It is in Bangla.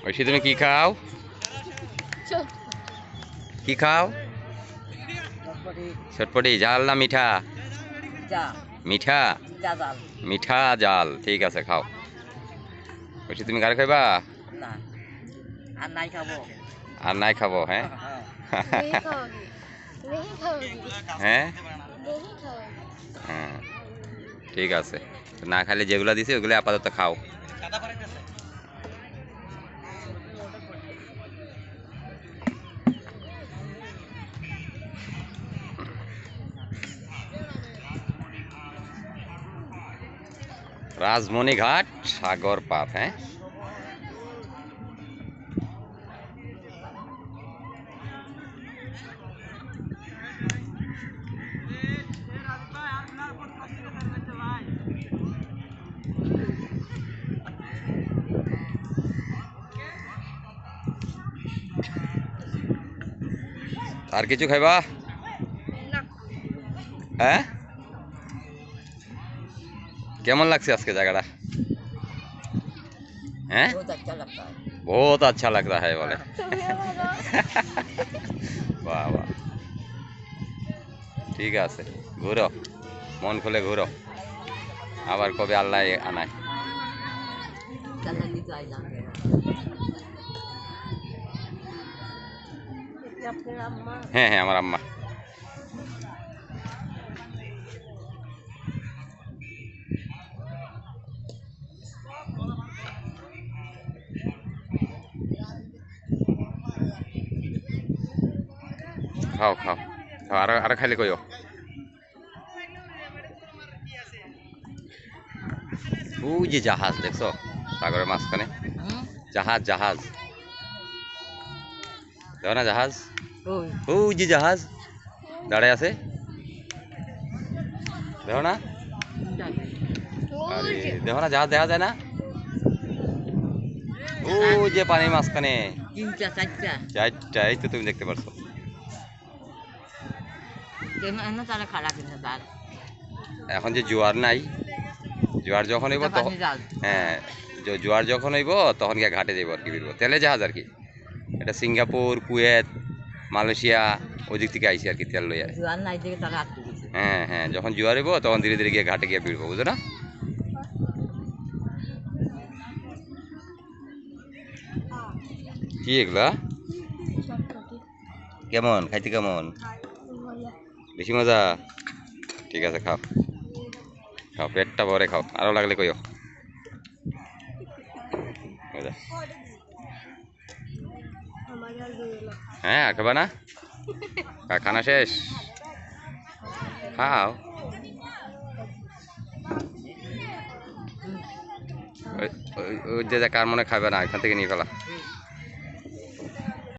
ঐশী তুমি কি খাও? কি খাও? চটপটি জাল না মিঠা? মিঠা মিঠা জাল, ঠিক আছে খাও। ঐশী তুমি গাড়ি খাইবা? আর নাই খাবো? হ্যাঁ হ্যাঁ হ্যাঁ ঠিক আছে, না খাইলে যেগুলো দিছে ওগুলো আপাতত খাও। রাজমণিঘাট সাগর পার, হ্যাঁ আর কিছু খাইবা? হ্যাঁ কেমন লাগছে আজকে জায়গাটা? হ্যাঁ বহুত আচ্ছা লাগতা হ্যাঁ বলে। বাহ বাহ, ঠিক আছে, ঘুরো, মন খুলে ঘুরো, আবার কবে আল্লাহ আনায়। হ্যাঁ হ্যাঁ আমার আম্মা। খাও খাও খাও, আর খাইলে কইও। ওই যে জাহাজ দেখছো সাগরের মাঝখানে, জাহাজ জাহাজ দেখো না, জাহাজ ওই যে জাহাজ দাঁড়ায় আছে, দেখো না? আরে দেখো না, জাহাজ দেখা যায় না? ও যে পানির মাঝখানে চারটা, এই তো তুমি দেখতে পারছো। এখন যে জোয়ার নাই, জোয়ার যখন হইব তখন, হ্যাঁ জোয়ার যখন হইব তখন গিয়ে ঘাটে যাবো আর কি, বেরবো তেলে জাহাজ আর কি। এটা সিঙ্গাপুর, কুয়েত, মালয়েশিয়া ওই দিক থেকে আইসি আর কি তেল লইয়া। হ্যাঁ হ্যাঁ যখন জোয়ার হইব তখন ধীরে ধীরে গিয়ে ঘাটে গিয়ে বেরবো, বুঝো না? কি এগুলা? কেমন খাইতে, কেমন? বেশি মজা? ঠিক আছে খাও খাও, পেটটা ভরে খাও, আরো লাগলে কইও। হ্যাঁ আর খাবা না? খানা শেষ? খাও। ওই যে কার মনে খাবে না, এখান থেকে নিয়ে ফেলা।